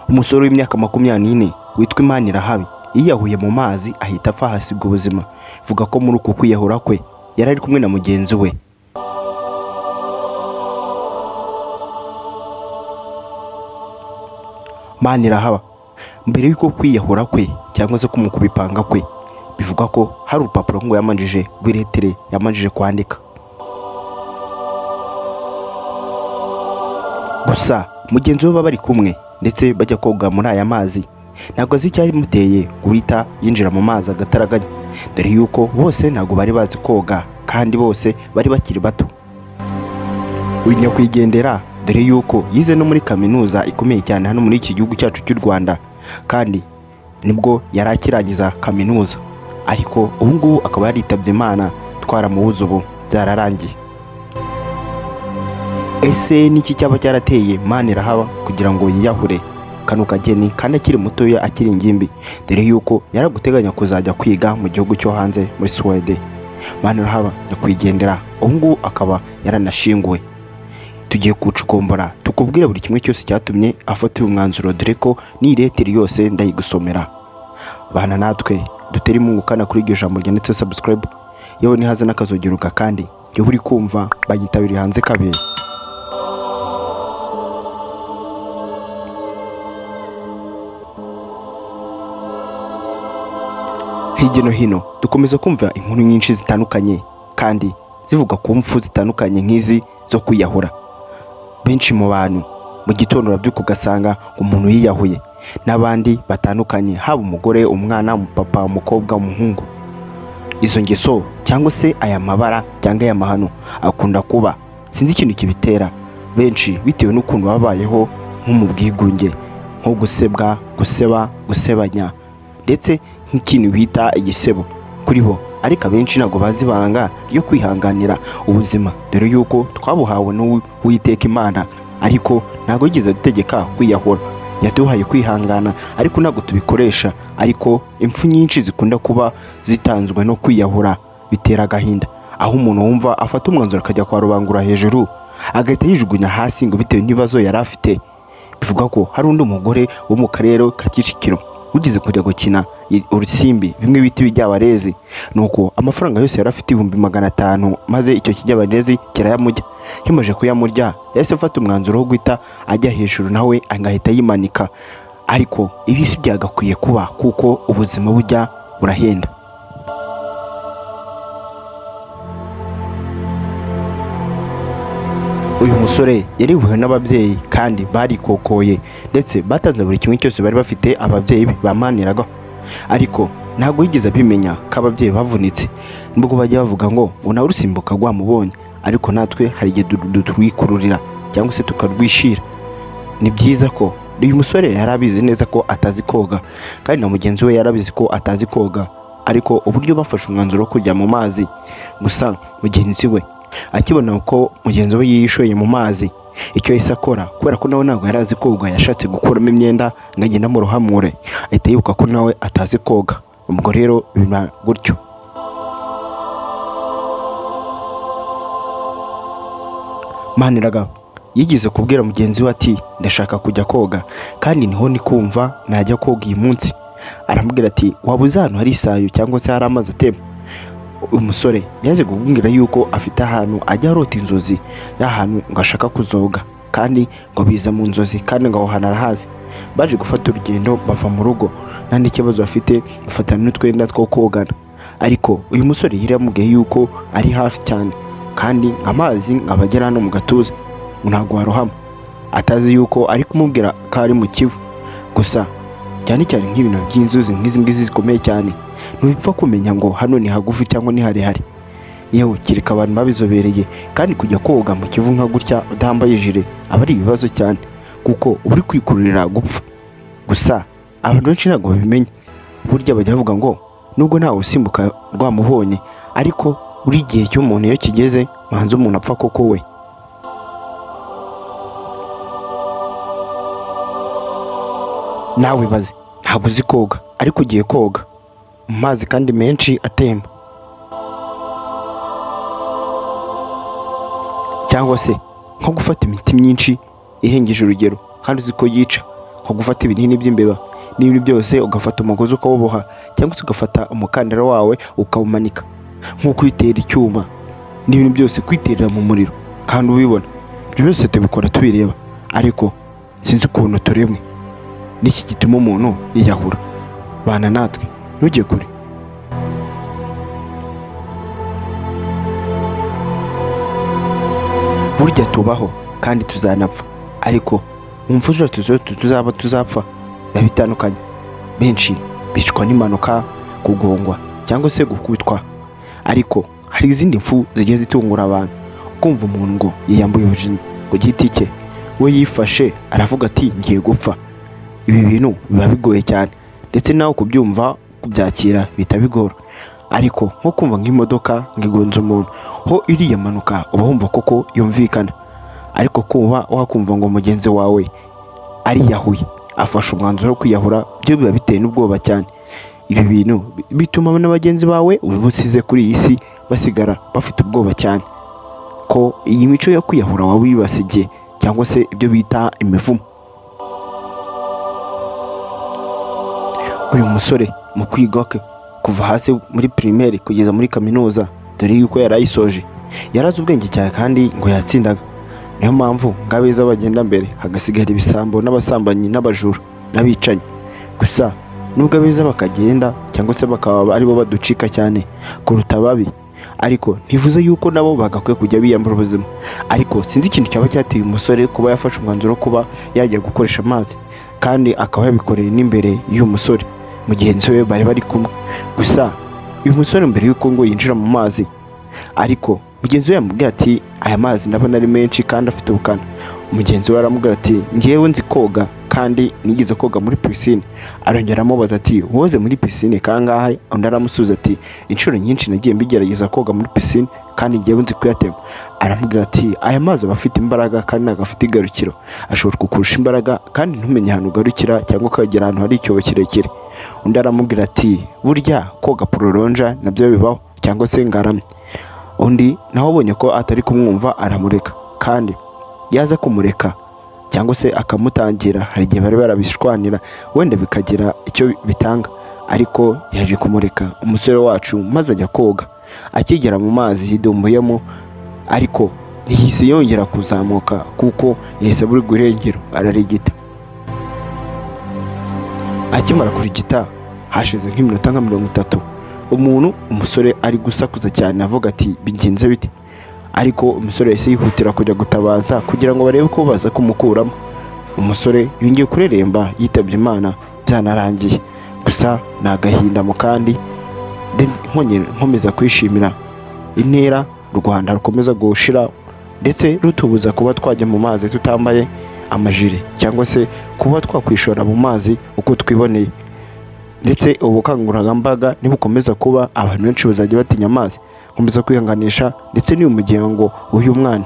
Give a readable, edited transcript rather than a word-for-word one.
Umusore w'imyaka 24 witwa Imanirahabi yiyahuye mu mazi ahita apfa hasiga ubuzima. Vuga ko muri uku kwiyahura kwe yari ari kumwe na mugenzi we. Manirahaba mbere y'uko kwiyahura kwe cyangwa se kumukubipanga kwe, bivuga ko hari urupapuro ngo yamanjije rw'iretere yamanjije kwandika. Gusa mugenzi we bari kumwe ndetse bajya koga muri aya mazi, ntabwo azi icyamuteye guhita yinjira mu mazi agataraganya, dore yuko bose ntabwo bari bazi koga kandi bose bari bakiri bato. Uyu nyakwigendera dore yuko yize no muri kaminuza ikomeye cyane hano muri iki gihugu cyacu cy'u Rwanda, kandi nibwo yari akirangiza kaminuza, ariko ubu ngubu akaba yaritabye Imana twaramubuze, ubu byararangiye. Ese niki cyaba cyarateye Manirahaba kugira ngo yiyahure kano kageni kandi akiri mutoya, akiri ingimbi, dore yuko yaraguteganya kuzajya kwiga mu gihugu cyo hanze muri Swede? Manirahaba nyakwigendera ubu ngubu akaba yaranashinguwe. Tugiye kucukombora tukubwira buri kimwe cyose cyatumye afata uyu mwanzuro, dore ko ni ireteri yose ndayigusomera. Bana natwe dutere imungu kana kuri iryo jambo ryanditse subscribe, yewe nihaza n'akazogeruka, kandi iyo uri kumva banyitabiri hanze kabiri. Hirya no hino dukomeza kumva inkuru nyinshi zitandukanye kandi zivuga ku mfu zitandukanye nk'izi zo kwiyahura. Benshi mu bantu mu gitondo urabyuka ugasanga umuntu yiyahuye, n'abandi batandukanye, haba umugore, umwana, umupapa, umukobwa, umuhungu. Izo ngeso cyangwa se aya mabara cyangwa aya mahano akunda kuba, sinzi ikintu kibitera, benshi bitewe n'ukuntu babayeho nko mu bwigunge, nko gusebwa, guseba, gusebanya, ndetse nk'ikintu bita igisebo kuri bo. Ariko abenshi ntabwo bazi ibanga ryo kwihanganira ubuzima, dore yuko twabuhawe n'Uwiteka Imana, ariko ntabwo yigeze dutegeka kwiyahura. Yaduhaye kwihangana ariko ntabwo tubikoresha, ariko impfu nyinshi zikunda kuba zitanzwe no kwiyahura bitera agahinda, aho umuntu wumva afata umwanzuro akajya kwa rubangura hejuru agahita yijugunya hasi ngo bitewe n'ibibazo yari afite. Bivuga ko hari undi mugore wo mu karere ka Kicukiro ugize kujya gukina urusimbi, bimwe bita ibijyabarezi, nuko amafaranga yose yari afite 500, maze icyo kijyabarezi kirayamujya. Kimaje kuyamurya yahise afata umwanzuro wo guhita ajya hejuru nawe agahita yimanika. Ariko ibi si byagakwiye kuba, kuko ubuzima bujya burahenda. Uyu musore yarihuye n'ababyeyi kandi barikokoye, ndetse batanze buri kimwe cyose bari bafite ababyeyi bamaniraga, ariko ntabwo yigeze abimenya ko ababyeyi bavunitse. Nubwo bajya bavuga ngo nawe urusimbuka rwamubonye, ariko natwe hari igihe turwikururira cyangwa se tukarwishira. Ni byiza ko uyu musore yari abizi neza ko atazi koga, kandi na mugenzi we yarabizi ko atazi koga, ariko uburyo bafashe umwanzuro wo kujya mu mazi. Gusa mugenzi we akibona ko mugenzi we yishoye mu mazi, icyo yahise akora, kubera ko nawe ntabwo yari azi koga, yashatse gukuramo imyenda ngo agende amurohamure, ahita yibuka ko nawe atazi koga. Ubwo rero biba gutyo. Manirahaba yigeze kubwira mugenzi we ati ndashaka kujya koga, kandi niho ni kumva najya koga uyu munsi. Aramubwira ati waba uzi ahantu hari isayo cyangwa se hari amazi atemba? Uyu musore yaje kubwira yuko afite ahantu ajya arota inzozi y'ahantu ngo ashaka kuzoga, kandi ngo biza mu nzozi, kandi ngo aho hantu arahazi. Baje gufata urugendo bava mu rugo, nta n'ikibazo bafite, bafatana n'utwenda two kogana. Ariko uyu musore yari yamubwiye yuko ari hafi cyane, kandi amazi ngabagera hano mu gatuza, ntabwo warohama, atazi yuko ari kumubwira ko ari mukivu. Gusa cyane cyane nk'ibintu by'inzuzi nk'izi ngizi zikomeye cyane, ntubipfa kumenya ngo hano ni hagufi cyangwa ni harehare. Yewe kereka abantu babizobereye, kandi kujya koga mu kivu nka gutya udambaye ijire aba ari ibibazo cyane, kuko uri kwikururira gupfa. Gusa abantu benshi ntabwo babimenya, burya bajya bavuga ngo nubwo ntawe usimbuka rwamubonye, ariko buri gihe cy'umuntu iyo kigeze manze umuntu apfa koko we. Nawe baze ntabwo uzi koga, ariko ugiye koga mu mazi kandi menshi atemba, cyangwa se nko gufata imiti myinshi ihengeje urugero kandi uzi ko yica, nko gufata ibinini by'imbeba n'ibindi byose, ugafata umugozi ukawuboha cyangwa se ugafata umukandara wawe ukawumanika, nko kwitera icyuma n'ibintu byose, kwiterera mu muriro kandi ubibona. Ibyo byose tubikora tubireba, ariko sinzi ukuntu turemwe n'iki gituma umuntu yiyahura. Bana natwe ntujye kure. Burya tubaho kandi tuzanapfa, ariko mu mpfu zose tuzapfa biba bitandukanye. Benshi bicwa n'impanuka, kugongwa cyangwa se gukubitwa, ariko hari izindi mpfu zigiye zitungura abantu. Kumva umuntu ngo yiyambuye ubuzima ku giti cye, we yifashe aravuga ati ngiye gupfa. Ibi bintu biba bigoye cyane, ndetse nawe kubyumva kubyakira bihita bigora. Ariko nko kumva nk'imodoka ngigonze umuntu, ho iriya mpanuka uba wumva koko yumvikana. Ariko kuba wakumva ngo mugenzi wawe ariyahuye, afashe umwanzuro wo kwiyahura, byo biba biteye n'ubwoba cyane. Ibi bintu bituma na bagenzi bawe uba usize kuri iyi si basigara bafite ubwoba cyane ko iyi mico yo kwiyahura waba wibasigiye, cyangwa se ibyo bita imivumo. Uyu musore mu kwiga ke kuva hasi muri primaire kugeza muri kaminuza, dore yuko yari ayisoje, yarazi ubwenge cyane kandi ngo yatsindaga. Niyo mpamvu ngabeza bagenda mbere, hagasigara ibisambo n'abasambanyi n'abajura n'abicanyi. Gusa nubwo abeza bakagenda cyangwa se bakaba aribo baducika cyane kuruta ababi, ariko ntivuze yuko nabo bagakwiye kujya biyambura ubuzima. Ariko sinzi ikintu cyaba cyateye umusore kuba yafashe umwanzuro wo kuba yajya gukoresha amazi, kandi akaba yabikoreye n'imbere y'uyu musore mugenzi we bari bari kumwe. Gusa uyu musore mbere y'uko ngo yinjira mu mazi, ariko mugenzi we yamubwiye ati aya mazi ndabona ari menshi kandi afite ubukana. Mugenzi we aramubwira ati ngewe nzi koga kandi nigeze koga muri pisine. Arongera aramubaza ati woze muri pisine kangahe? Undi aramusubiza ati inshuro nyinshi nagiye mbigerageza koga muri pisine kandi ngewe nzi kuyatema. Aramubwira ati aya mazi aba afite imbaraga kandi ntabwo afite igarukiro, ashobora kukurusha imbaraga kandi ntumenye ahantu ugarukira cyangwa ukagera ahantu hari icyobo kirekire. Undi aramubwira ati burya koga pororonja nabyo bibaho cyangwa se ngaramye. Undi naho abonye ko atari kumwumva aramureka, kandi yaza kumureka cyangwa se akamutangira, hari igihe bari barabishwanira wenda bikagira icyo bitanga, ariko yaje kumureka umusore wacu maze ajya koga. Akigera mu mazi yidumbuyemo, ariko ntihise yongera kuzamuka kuko yahise buri gurengero ararigita. Akimara kurigita hashize nk'iminota nka 30, umusore ari gusakuza cyane avuga ati bigenze bite, ariko umusore yahise yihutira kujya gutabaza kugira ngo barebe ko baza kumukuramo. Umusore yongeye kureremba yitabye Imana byanarangiye. Gusa ni agahinda mu kandi nkomeza kwishimira intera u Rwanda rukomeza gushira, ndetse rutubuza kuba twajya mu mazi tutambaye amajire, cyangwa se kuba twakwishora mu mazi uko twiboneye. Ndetse ubukangurambaga nibukomeza kuba, abantu benshi bazajya batinya amazi. Nkomeza kwihanganisha ndetse n'uyu muryango w'uyu mwana.